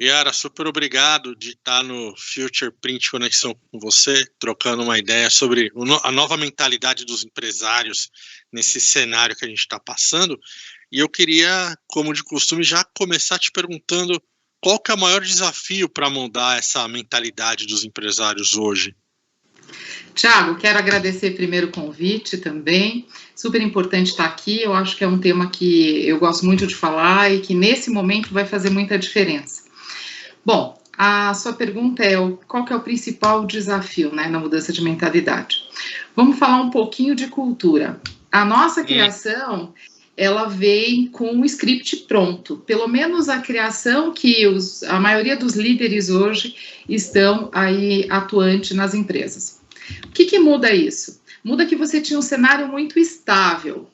Yara, super obrigado de estar no Future Print Conexão com você, trocando uma ideia sobre a nova mentalidade dos empresários nesse cenário que a gente está passando. E eu queria, como de costume, já começar te perguntando qual que é o maior desafio para mudar essa mentalidade dos empresários hoje? Tiago, quero agradecer primeiro o convite também, super importante estar aqui, eu acho que é um tema que eu gosto muito de falar e que nesse momento vai fazer muita diferença. Bom, a sua pergunta é qual que é o principal desafio, né, na mudança de mentalidade. Vamos falar um pouquinho de cultura. A nossa criação, ela vem com o script pronto, pelo menos a criação que a maioria dos líderes hoje estão aí atuante nas empresas. O que muda isso? Muda que você tinha um cenário muito estável.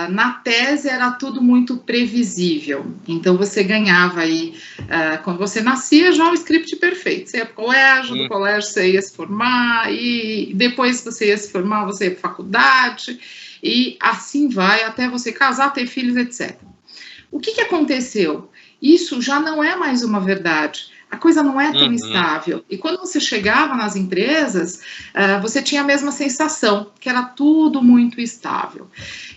Na tese era tudo muito previsível, então você ganhava aí, quando você nascia já o script perfeito, você ia para o colégio, do colégio você ia se formar, e depois você ia se formar, você ia para a faculdade, e assim vai até você casar, ter filhos, etc. O que aconteceu? Isso já não é mais uma verdade. A coisa não é tão estável. E quando você chegava nas empresas, você tinha a mesma sensação, que era tudo muito estável.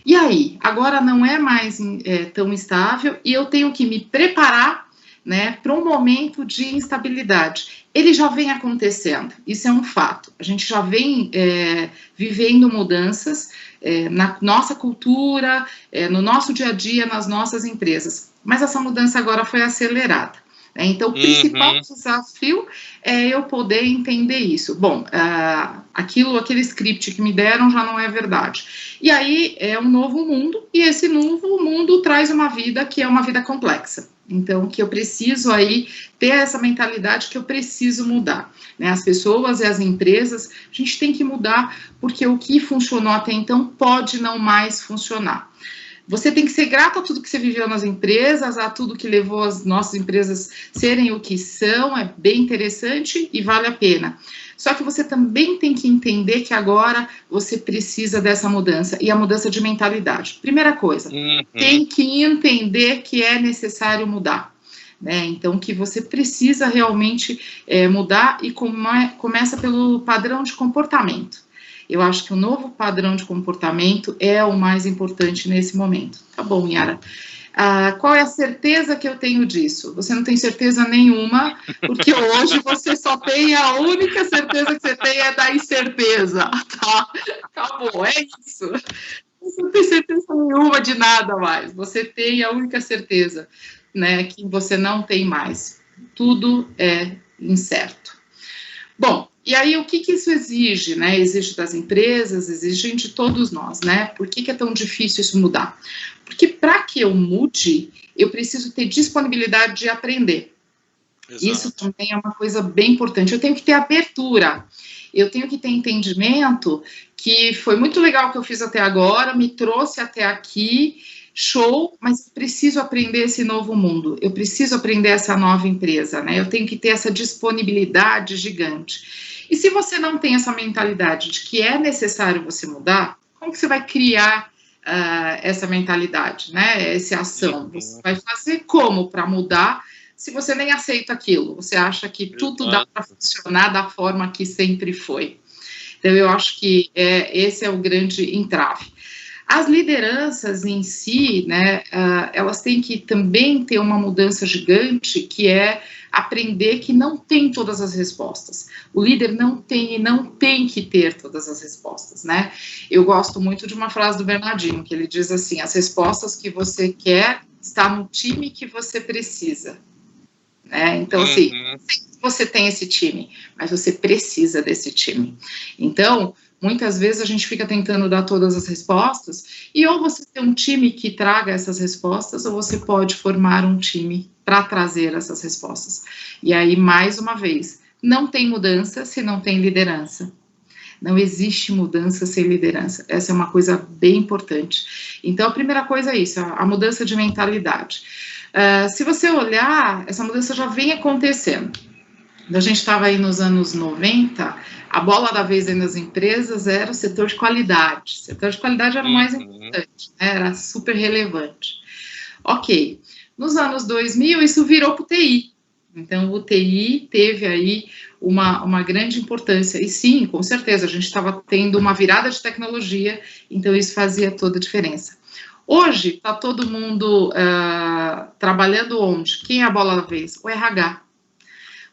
E aí, agora não é mais tão estável e eu tenho que me preparar, né, para um momento de instabilidade. Ele já vem acontecendo, isso é um fato. A gente já vem vivendo mudanças na nossa cultura, no nosso dia a dia, nas nossas empresas. Mas essa mudança agora foi acelerada. Então, o principal desafio é eu poder entender isso. Bom, aquele script que me deram já não é verdade. E aí é um novo mundo, e esse novo mundo traz uma vida que é uma vida complexa. Então, que eu preciso aí ter essa mentalidade que eu preciso mudar. Né? As pessoas e as empresas, a gente tem que mudar, porque o que funcionou até então pode não mais funcionar. Você tem que ser grato a tudo que você viveu nas empresas, a tudo que levou as nossas empresas serem o que são, é bem interessante e vale a pena. Só que você também tem que entender que agora você precisa dessa mudança, e a mudança de mentalidade. Primeira coisa, tem que entender que é necessário mudar. Né? Então, que você precisa realmente mudar, e começa pelo padrão de comportamento. Eu acho que o novo padrão de comportamento é o mais importante nesse momento. Tá bom, Yara. Qual é a certeza que eu tenho disso? Você não tem certeza nenhuma, porque hoje você só tem a única certeza que você tem é da incerteza, tá? Acabou, é isso. Você não tem certeza nenhuma de nada mais. Você tem a única certeza, né, que você não tem mais. Tudo é incerto. Bom, e aí o que isso exige, né? Exige das empresas, exige de todos nós, né? Por que é tão difícil isso mudar? Porque para que eu mude, eu preciso ter disponibilidade de aprender. Exato. Isso também é uma coisa bem importante. Eu tenho que ter abertura, eu tenho que ter entendimento que foi muito legal o que eu fiz até agora, me trouxe até aqui, show, mas preciso aprender esse novo mundo, eu preciso aprender essa nova empresa, né? Eu tenho que ter essa disponibilidade gigante. E se você não tem essa mentalidade de que é necessário você mudar, como que você vai criar essa mentalidade, né? Essa ação? Você vai fazer como para mudar se você nem aceita aquilo? Você acha que tudo dá para funcionar da forma que sempre foi? Então, eu acho que esse é o grande entrave. As lideranças em si, né, elas têm que também ter uma mudança gigante, que é aprender que não tem todas as respostas. O líder não tem que ter todas as respostas, né? Eu gosto muito de uma frase do Bernardinho, que ele diz assim: as respostas que você quer está no time que você precisa. Né? Então, assim, você tem esse time, mas você precisa desse time. Então, muitas vezes a gente fica tentando dar todas as respostas, e ou você tem um time que traga essas respostas, ou você pode formar um time para trazer essas respostas. E aí, mais uma vez, não tem mudança se não tem liderança. Não existe mudança sem liderança. Essa é uma coisa bem importante. Então, a primeira coisa é isso, a mudança de mentalidade. Se você olhar, essa mudança já vem acontecendo. A gente estava aí nos anos 90, a bola da vez aí nas empresas era o setor de qualidade. O setor de qualidade era o mais importante, né? Era super relevante. Ok, nos anos 2000 isso virou para o TI. Então, o TI teve aí uma grande importância. E sim, com certeza, a gente estava tendo uma virada de tecnologia, então isso fazia toda a diferença. Hoje, está todo mundo trabalhando onde? Quem é a bola da vez? O RH.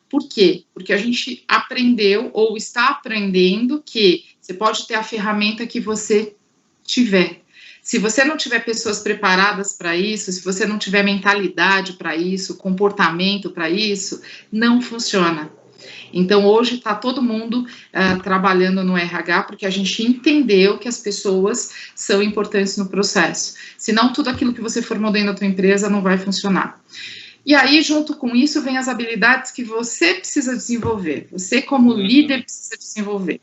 Por quê? Porque a gente aprendeu, ou está aprendendo, que você pode ter a ferramenta que você tiver. Se você não tiver pessoas preparadas para isso, se você não tiver mentalidade para isso, comportamento para isso, não funciona. Então, hoje está todo mundo trabalhando no RH, porque a gente entendeu que as pessoas são importantes no processo. Senão, tudo aquilo que você formou dentro da tua empresa não vai funcionar. E aí, junto com isso, vem as habilidades que você precisa desenvolver. Você, como líder, precisa desenvolver.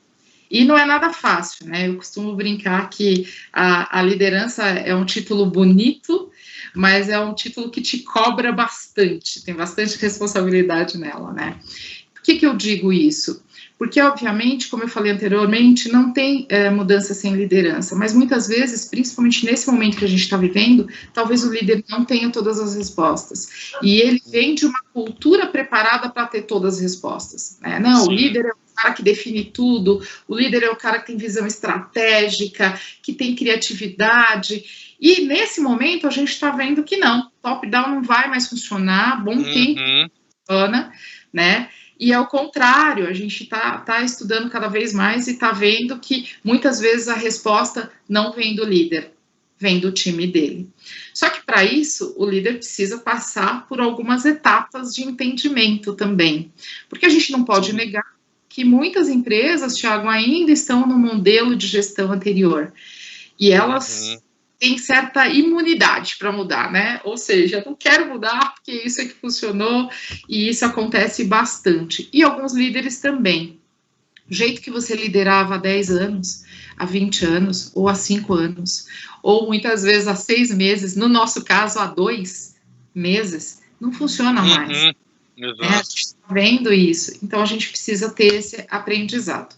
E não é nada fácil, né? Eu costumo brincar que a liderança é um título bonito, mas é um título que te cobra bastante, tem bastante responsabilidade nela, né? Por que eu digo isso? Porque, obviamente, como eu falei anteriormente, não tem mudança sem liderança, mas muitas vezes, principalmente nesse momento que a gente está vivendo, talvez o líder não tenha todas as respostas. E ele vem de uma cultura preparada para ter todas as respostas, né? Não, o líder é o cara que define tudo, o líder é o cara que tem visão estratégica, que tem criatividade. E nesse momento a gente está vendo que não, top-down não vai mais funcionar, bom tempo funciona, né? E ao contrário, a gente está estudando cada vez mais e está vendo que muitas vezes a resposta não vem do líder, vem do time dele. Só que para isso, o líder precisa passar por algumas etapas de entendimento também. Porque a gente não pode negar que muitas empresas, Thiago, ainda estão no modelo de gestão anterior. E elas têm certa imunidade para mudar, né? Ou seja, não quero mudar porque isso é que funcionou e isso acontece bastante. E alguns líderes também. O jeito que você liderava há 10 anos, há 20 anos, ou há 5 anos, ou muitas vezes há 6 meses, no nosso caso, há 2 meses, não funciona mais. Exato. A gente está vendo isso, então a gente precisa ter esse aprendizado.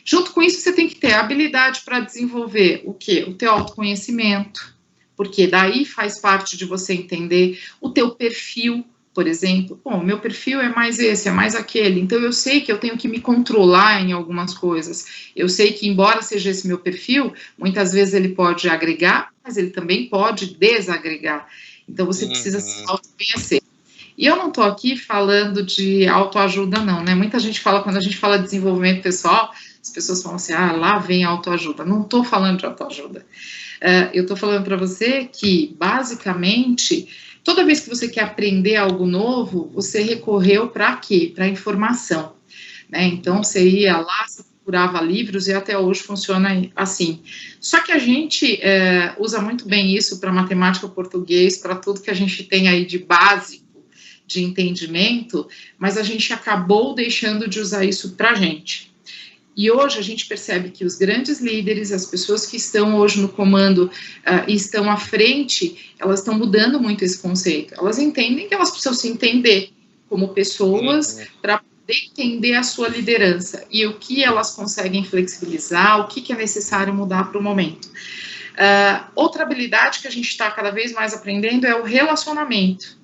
Junto com isso, você tem que ter habilidade para desenvolver o quê? O teu autoconhecimento, porque daí faz parte de você entender o teu perfil, por exemplo. Bom, meu perfil é mais esse, é mais aquele, então eu sei que eu tenho que me controlar em algumas coisas. Eu sei que, embora seja esse meu perfil, muitas vezes ele pode agregar, mas ele também pode desagregar. Então, você precisa se autoconhecer. E eu não estou aqui falando de autoajuda, não, né? Muita gente fala, quando a gente fala de desenvolvimento pessoal, as pessoas falam assim, lá vem a autoajuda. Não estou falando de autoajuda. Eu estou falando para você que, basicamente, toda vez que você quer aprender algo novo, você recorreu para quê? Para informação, né? Então, você ia lá, você procurava livros e até hoje funciona assim. Só que a gente usa muito bem isso para matemática, português, para tudo que a gente tem aí de básico, de entendimento, mas a gente acabou deixando de usar isso para a gente. E hoje a gente percebe que os grandes líderes, as pessoas que estão hoje no comando e estão à frente, elas estão mudando muito esse conceito. Elas entendem que elas precisam se entender como pessoas para poder entender a sua liderança e o que elas conseguem flexibilizar, o que é necessário mudar para o momento. Outra habilidade que a gente está cada vez mais aprendendo é o relacionamento.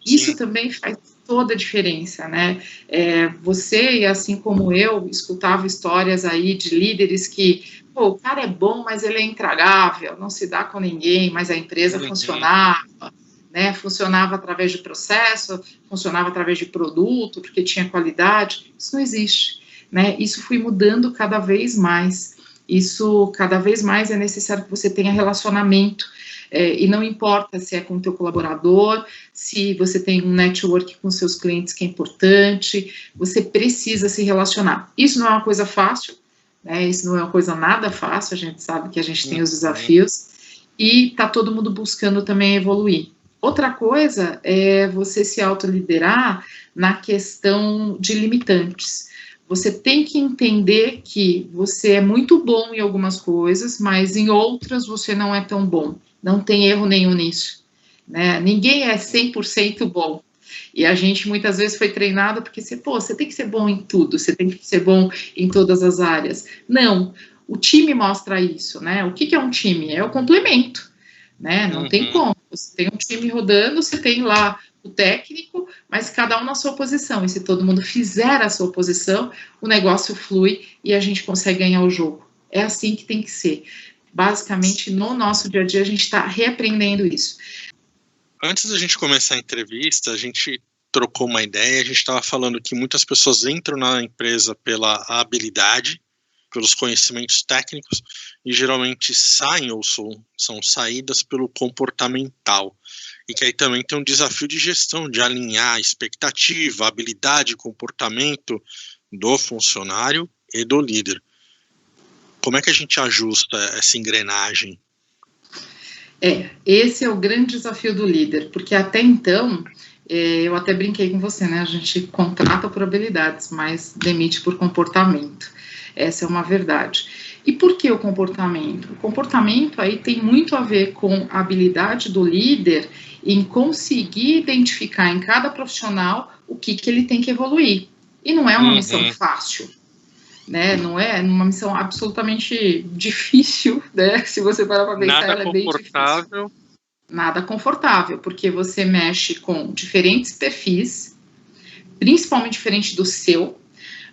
Isso também faz toda a diferença, né? Você, assim como eu, escutava histórias aí de líderes que, o cara é bom, mas ele é intragável, não se dá com ninguém, mas a empresa funcionava, né? Funcionava através de processo, funcionava através de produto, porque tinha qualidade. Isso não existe, né? Isso foi mudando cada vez mais. Isso, cada vez mais, é necessário que você tenha relacionamento. E não importa se é com o teu colaborador, se você tem um network com seus clientes que é importante, você precisa se relacionar. Isso não é uma coisa fácil, né? Isso não é uma coisa nada fácil, a gente sabe que a gente tem os desafios, e está todo mundo buscando também evoluir. Outra coisa é você se autoliderar na questão de limitantes. Você tem que entender que você é muito bom em algumas coisas, mas em outras você não é tão bom. Não tem erro nenhum nisso, né? Ninguém é 100% bom. E a gente muitas vezes foi treinado porque você tem que ser bom em tudo, você tem que ser bom em todas as áreas. Não, o time mostra isso, né? O que é um time? É o complemento, né? Não tem como. Você tem um time rodando, você tem lá o técnico, mas cada um na sua posição. E se todo mundo fizer a sua posição, o negócio flui e a gente consegue ganhar o jogo. É assim que tem que ser. Basicamente, no nosso dia a dia, a gente está reaprendendo isso. Antes da gente começar a entrevista, a gente trocou uma ideia, a gente estava falando que muitas pessoas entram na empresa pela habilidade, pelos conhecimentos técnicos, e geralmente saem ou são saídas pelo comportamental. E que aí também tem um desafio de gestão, de alinhar a expectativa, habilidade e comportamento do funcionário e do líder. Como é que a gente ajusta essa engrenagem? Esse é o grande desafio do líder, porque até então, eu até brinquei com você, né? A gente contrata por habilidades, mas demite por comportamento. Essa é uma verdade. E por que o comportamento? O comportamento aí tem muito a ver com a habilidade do líder em conseguir identificar em cada profissional o que ele tem que evoluir. E não é uma missão fácil, né? Não é uma missão absolutamente difícil, né? Se você parar para pensar, ela é bem difícil. Nada confortável, porque você mexe com diferentes perfis, principalmente diferente do seu.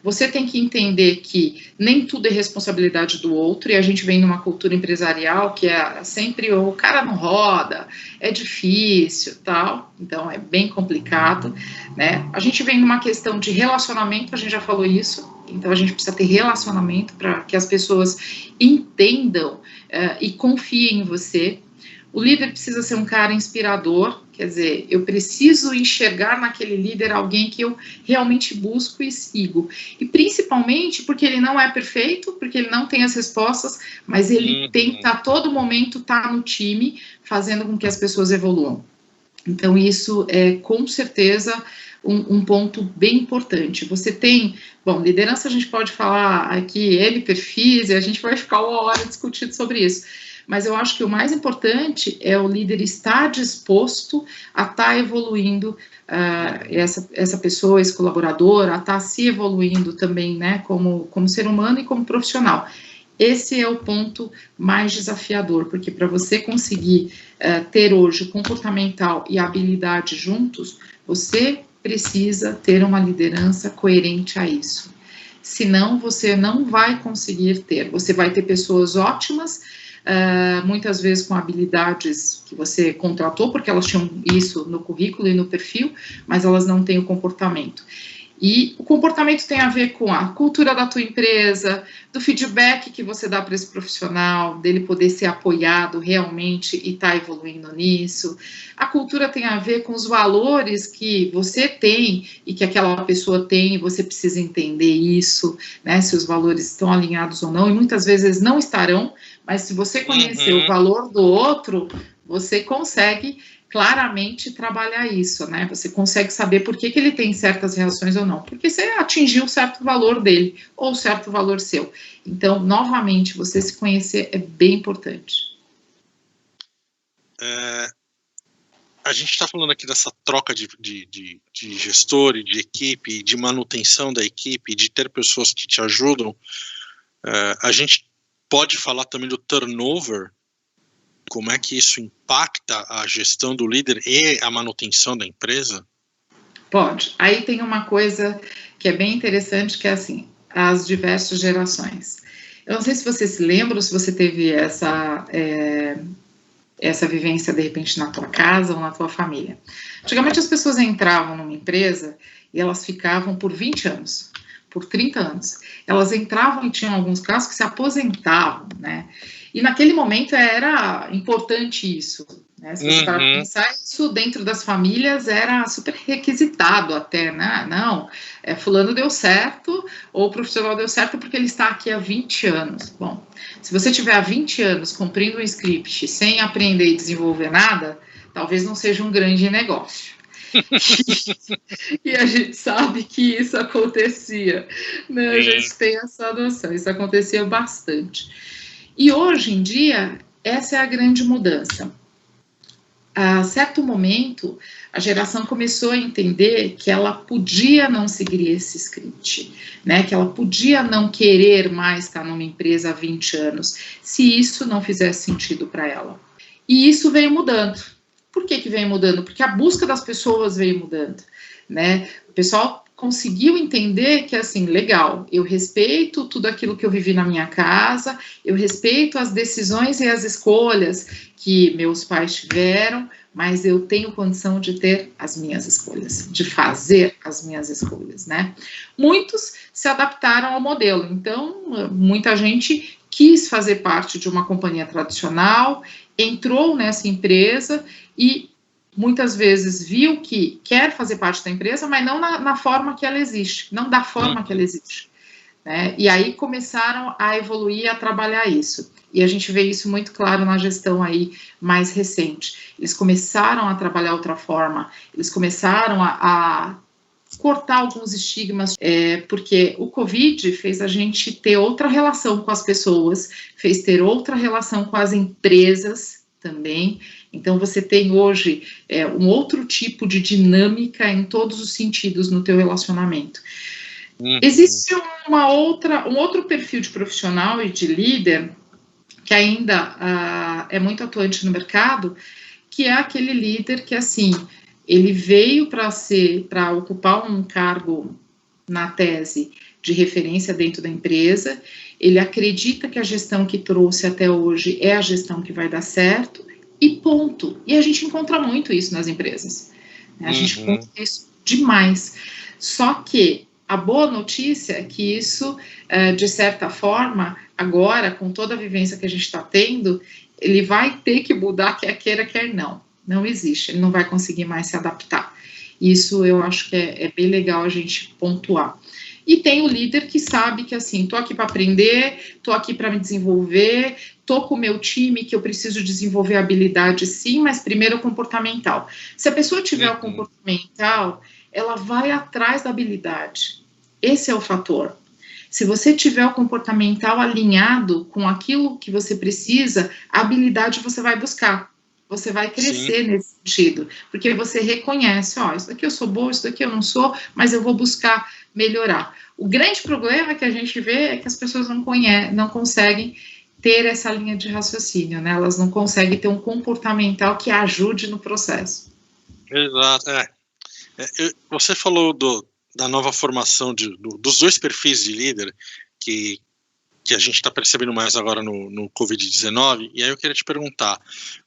Você tem que entender que nem tudo é responsabilidade do outro, e a gente vem numa cultura empresarial que é sempre o cara não roda, é difícil, tal, então é bem complicado, né? A gente vem numa questão de relacionamento, a gente já falou isso, então a gente precisa ter relacionamento para que as pessoas entendam e confiem em você. O líder precisa ser um cara inspirador, quer dizer, eu preciso enxergar naquele líder alguém que eu realmente busco e sigo. E principalmente porque ele não é perfeito, porque ele não tem as respostas, mas ele tenta a todo momento estar no time, fazendo com que as pessoas evoluam. Então isso é com certeza um ponto bem importante. Você tem, liderança a gente pode falar aqui, perfis, e a gente vai ficar uma hora discutindo sobre isso. Mas eu acho que o mais importante é o líder estar disposto a estar evoluindo essa pessoa, esse colaborador, a estar se evoluindo também, né, como ser humano e como profissional. Esse é o ponto mais desafiador, porque para você conseguir ter hoje o comportamental e a habilidade juntos, você precisa ter uma liderança coerente a isso. Senão, você não vai conseguir ter. Você vai ter pessoas ótimas, muitas vezes com habilidades que você contratou, porque elas tinham isso no currículo e no perfil, mas elas não têm o comportamento. E o comportamento tem a ver com a cultura da tua empresa, do feedback que você dá para esse profissional, dele poder ser apoiado realmente e estar evoluindo nisso. A cultura tem a ver com os valores que você tem e que aquela pessoa tem, e você precisa entender isso, né, se os valores estão alinhados ou não, e muitas vezes não estarão, mas se você conhecer o valor do outro, você consegue claramente trabalhar isso, né? Você consegue saber por que ele tem certas reações ou não, porque você atingiu certo valor dele, ou certo valor seu. Então, novamente, você se conhecer é bem importante. A gente está falando aqui dessa troca de gestor e de equipe, de manutenção da equipe, de ter pessoas que te ajudam. A gente pode falar também do turnover, como é que isso impacta a gestão do líder e a manutenção da empresa? Pode. Aí tem uma coisa que é bem interessante, que é assim, as diversas gerações. Eu não sei se você se lembra, ou se você teve essa vivência, de repente, na tua casa ou na tua família. Antigamente, as pessoas entravam numa empresa e elas ficavam por 20 anos, por 30 anos. Elas entravam e tinham alguns casos que se aposentavam, né? E naquele momento era importante isso, né? Se você parar para pensar, isso dentro das famílias era super requisitado até, né? Não, fulano deu certo, ou o profissional deu certo porque ele está aqui há 20 anos. Bom, se você tiver há 20 anos cumprindo um script sem aprender e desenvolver nada, talvez não seja um grande negócio. E a gente sabe que isso acontecia, né? A gente tem essa noção, isso acontecia bastante. E hoje em dia, essa é a grande mudança. A certo momento, a geração começou a entender que ela podia não seguir esse script, né? Que ela podia não querer mais estar numa empresa há 20 anos, se isso não fizesse sentido para ela. E isso veio mudando. Por que veio mudando? Porque a busca das pessoas veio mudando, né? O pessoal conseguiu entender que, assim, legal, eu respeito tudo aquilo que eu vivi na minha casa, eu respeito as decisões e as escolhas que meus pais tiveram, mas eu tenho condição de ter as minhas escolhas, de fazer as minhas escolhas, né? Muitos se adaptaram ao modelo, então, muita gente quis fazer parte de uma companhia tradicional, entrou nessa empresa e muitas vezes viu que quer fazer parte da empresa, mas não na forma que ela existe, não da forma que ela existe, né? E aí começaram a evoluir, a trabalhar isso. E a gente vê isso muito claro na gestão aí mais recente. Eles começaram a trabalhar outra forma, eles começaram a cortar alguns estigmas, porque o Covid fez a gente ter outra relação com as pessoas, fez ter outra relação com as empresas também. Então, você tem hoje um outro tipo de dinâmica em todos os sentidos no teu relacionamento. Existe um outro perfil de profissional e de líder que ainda é muito atuante no mercado, que é aquele líder que, assim, ele veio para ocupar um cargo na tese de referência dentro da empresa, ele acredita que a gestão que trouxe até hoje é a gestão que vai dar certo, e ponto. E a gente encontra muito isso nas empresas. A gente encontra isso demais. Só que a boa notícia é que isso, de certa forma, agora, com toda a vivência que a gente está tendo, ele vai ter que mudar, quer queira, quer não. Não existe, ele não vai conseguir mais se adaptar. Isso eu acho que é bem legal a gente pontuar. E tem o líder que sabe que, assim, tô aqui para aprender, tô aqui para me desenvolver, tô com o meu time que eu preciso desenvolver habilidade sim, mas primeiro o comportamental. Se a pessoa tiver o comportamental, ela vai atrás da habilidade. Esse é o fator. Se você tiver o comportamental alinhado com aquilo que você precisa, a habilidade você vai buscar. Você vai crescer nesse sentido, porque você reconhece, ó, isso daqui eu sou boa, isso daqui eu não sou, mas eu vou buscar melhorar. O grande problema que a gente vê é que as pessoas não conseguem ter essa linha de raciocínio, né? Elas não conseguem ter um comportamental que ajude no processo. Exato, você falou da nova formação dos dois perfis de líder que a gente está percebendo mais agora no Covid-19, e aí eu queria te perguntar,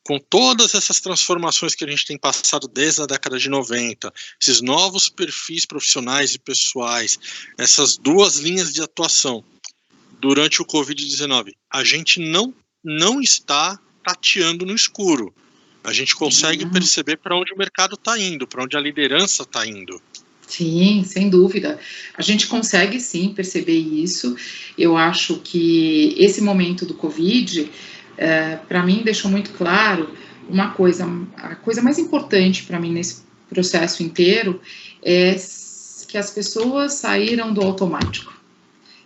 com todas essas transformações que a gente tem passado desde a década de 90, esses novos perfis profissionais e pessoais, essas duas linhas de atuação durante o Covid-19, a gente não está tateando no escuro, a gente consegue perceber para onde o mercado está indo, para onde a liderança está indo. Sim, sem dúvida. A gente consegue sim perceber isso. Eu acho que esse momento do Covid, para mim, deixou muito claro uma coisa. A coisa mais importante para mim nesse processo inteiro é que as pessoas saíram do automático.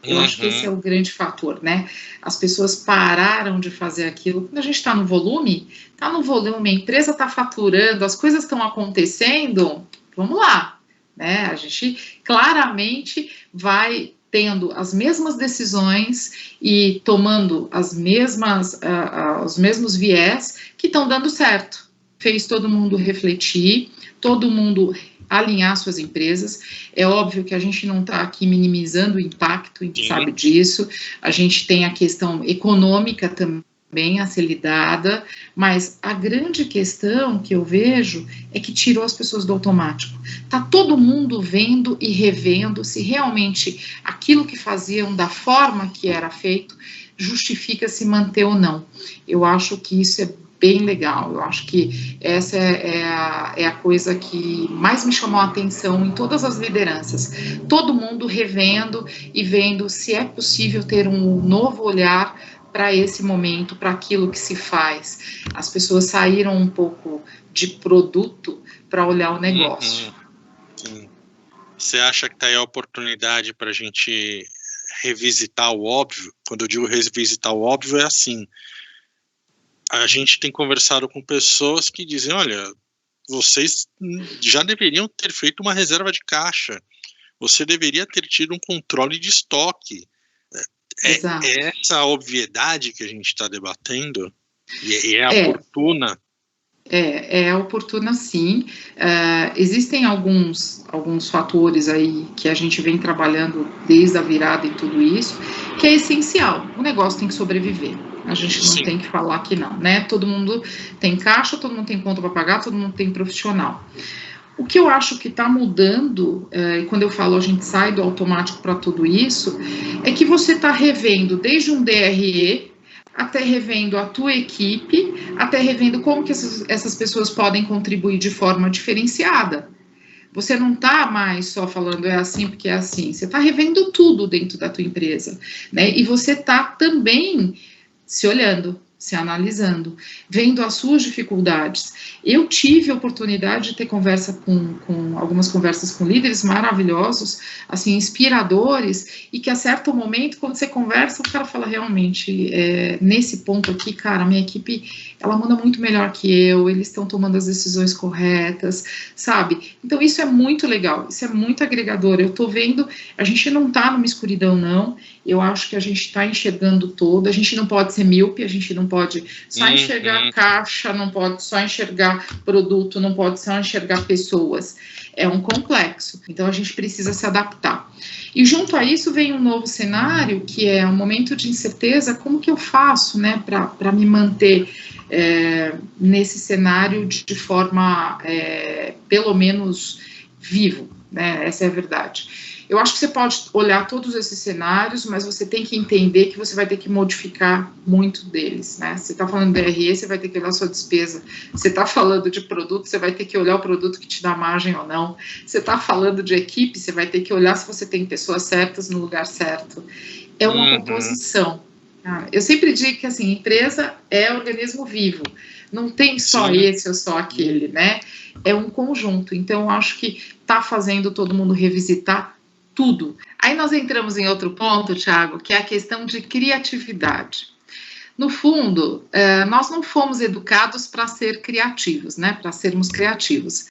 Eu acho que esse é o grande fator, né? As pessoas pararam de fazer aquilo. Quando a gente está no volume, a empresa está faturando, as coisas estão acontecendo, vamos lá. Né? A gente claramente vai tendo as mesmas decisões e tomando os mesmos viés que estão dando certo. Fez todo mundo refletir, todo mundo alinhar suas empresas. É óbvio que a gente não está aqui minimizando o impacto, a gente sabe disso. A gente tem a questão econômica também a ser lidada, mas a grande questão que eu vejo é que tirou as pessoas do automático. Tá todo mundo vendo e revendo se realmente aquilo que faziam da forma que era feito justifica se manter ou não. Eu acho que isso é bem legal, eu acho que essa é a coisa que mais me chamou a atenção em todas as lideranças. Todo mundo revendo e vendo se é possível ter um novo olhar para esse momento, para aquilo que se faz. As pessoas saíram um pouco de produto para olhar o negócio. Sim. Você acha que está aí a oportunidade para a gente revisitar o óbvio? Quando eu digo revisitar o óbvio, é assim. A gente tem conversado com pessoas que dizem, olha, vocês já deveriam ter feito uma reserva de caixa. Você deveria ter tido um controle de estoque. É essa obviedade que a gente está debatendo e é oportuna. É oportuna, sim. Existem alguns fatores aí que a gente vem trabalhando desde a virada e tudo isso, que é essencial. O negócio tem que sobreviver. A gente não tem que falar que não, né? Todo mundo tem caixa, todo mundo tem conta para pagar, todo mundo tem profissional. O que eu acho que está mudando, e quando eu falo a gente sai do automático para tudo isso, é que você está revendo desde um DRE, até revendo a tua equipe, até revendo como que essas pessoas podem contribuir de forma diferenciada. Você não está mais só falando é assim porque é assim, você está revendo tudo dentro da tua empresa, né? E você está também se olhando, se analisando, vendo as suas dificuldades. Eu tive a oportunidade de ter algumas conversas com líderes maravilhosos, assim, inspiradores, e que a certo momento, quando você conversa, o cara fala, realmente, nesse ponto aqui, cara, minha equipe, ela manda muito melhor que eu, eles estão tomando as decisões corretas, sabe? Então, isso é muito legal, isso é muito agregador. Eu tô vendo, a gente não tá numa escuridão, não. Eu acho que a gente está enxergando todo, a gente não pode ser míope, a gente não pode só enxergar caixa, não pode só enxergar produto, não pode só enxergar pessoas. É um complexo, então a gente precisa se adaptar. E junto a isso vem um novo cenário, que é um momento de incerteza, como que eu faço, né, para me manter nesse cenário de forma, pelo menos, vivo, né, essa é a verdade. Eu acho que você pode olhar todos esses cenários, mas você tem que entender que você vai ter que modificar muito deles, né? Você está falando de DRE, você vai ter que olhar a sua despesa. Você está falando de produto, você vai ter que olhar o produto que te dá margem ou não. Você está falando de equipe, você vai ter que olhar se você tem pessoas certas no lugar certo. É uma composição. Eu sempre digo que, assim, empresa é organismo vivo. Não tem só esse ou só aquele, né? É um conjunto. Então, eu acho que está fazendo todo mundo revisitar tudo. Aí nós entramos em outro ponto, Thiago, que é a questão de criatividade. No fundo, nós não fomos educados para ser criativos, né? Para sermos criativos.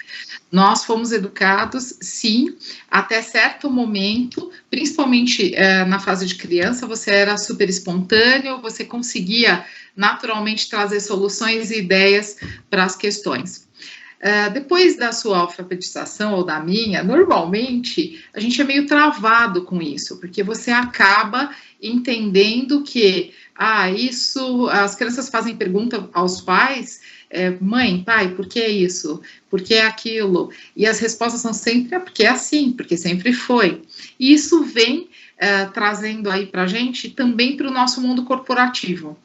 Nós fomos educados, sim, até certo momento, principalmente na fase de criança, você era super espontâneo, você conseguia naturalmente trazer soluções e ideias para as questões. Depois da sua alfabetização ou da minha, normalmente a gente é meio travado com isso, porque você acaba entendendo que isso, as crianças fazem pergunta aos pais, mãe, pai, por que isso? Por que aquilo? E as respostas são sempre, porque é assim, porque sempre foi. E isso vem trazendo aí para a gente também para o nosso mundo corporativo.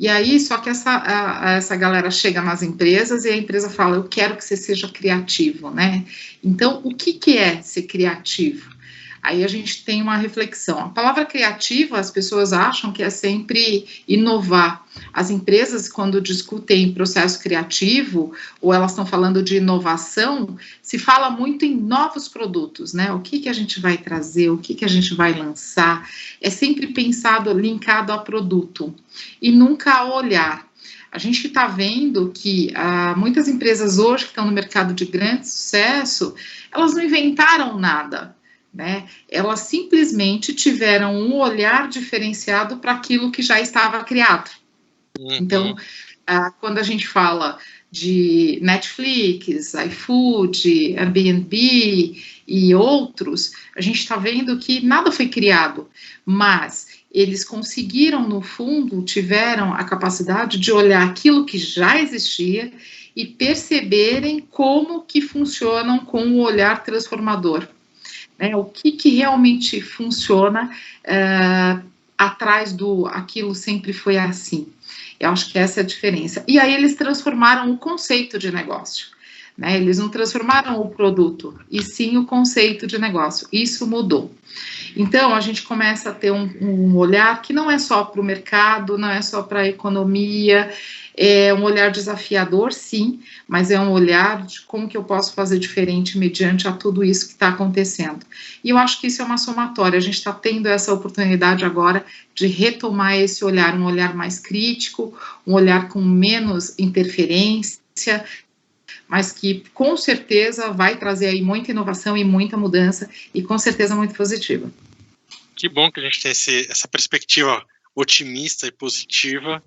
E aí, só que essa galera chega nas empresas e a empresa fala, eu quero que você seja criativo, né? Então, o que é ser criativo? Aí a gente tem uma reflexão. A palavra criativa, as pessoas acham que é sempre inovar. As empresas, quando discutem processo criativo, ou elas estão falando de inovação, se fala muito em novos produtos, né? O que a gente vai trazer, o que a gente vai lançar. É sempre pensado, linkado a produto, e nunca a olhar. A gente está vendo que muitas empresas hoje que estão no mercado de grande sucesso, elas não inventaram nada, né? Elas simplesmente tiveram um olhar diferenciado para aquilo que já estava criado. Então, quando a gente fala de Netflix, iFood, Airbnb e outros, a gente está vendo que nada foi criado, mas eles conseguiram, no fundo, tiveram a capacidade de olhar aquilo que já existia e perceberem como que funcionam com o olhar transformador. O que realmente funciona atrás do aquilo sempre foi assim. Eu acho que essa é a diferença. E aí eles transformaram o conceito de negócio, né? Eles não transformaram o produto, e sim o conceito de negócio. Isso mudou. Então, a gente começa a ter um olhar que não é só para o mercado, não é só para a economia, é um olhar desafiador, sim, mas é um olhar de como que eu posso fazer diferente mediante a tudo isso que está acontecendo. E eu acho que isso é uma somatória, a gente está tendo essa oportunidade agora de retomar esse olhar, um olhar mais crítico, um olhar com menos interferência, mas que com certeza vai trazer aí muita inovação e muita mudança, e com certeza muito positiva. Que bom que a gente tem essa perspectiva otimista e positiva.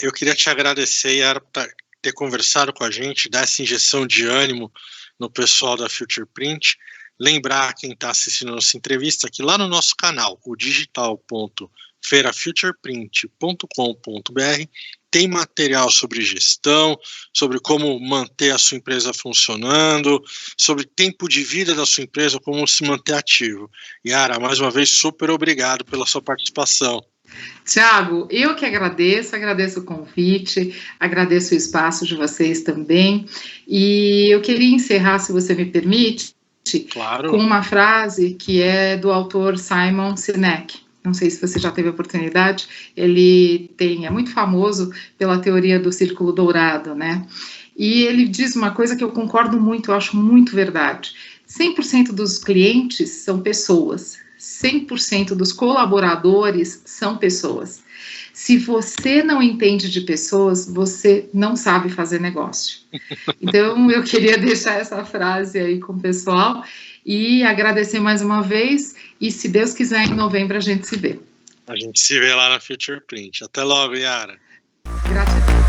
Eu queria te agradecer, Yara, por ter conversado com a gente, dar essa injeção de ânimo no pessoal da Futureprint. Lembrar quem está assistindo a nossa entrevista que lá no nosso canal, o digital.feirafutureprint.com.br, tem material sobre gestão, sobre como manter a sua empresa funcionando, sobre tempo de vida da sua empresa, como se manter ativo. Yara, mais uma vez, super obrigado pela sua participação. Tiago, eu que agradeço o convite, agradeço o espaço de vocês também, e eu queria encerrar, se você me permite, claro, com uma frase que é do autor Simon Sinek. Não sei se você já teve a oportunidade, ele é muito famoso pela teoria do círculo dourado, né? E ele diz uma coisa que eu concordo muito, eu acho muito verdade. 100% dos clientes são pessoas, 100% dos colaboradores são pessoas. Se você não entende de pessoas, você não sabe fazer negócio. Então, eu queria deixar essa frase aí com o pessoal e agradecer mais uma vez. E, se Deus quiser, em novembro a gente se vê. A gente se vê lá na Futureprint. Até logo, Yara. Gratidão.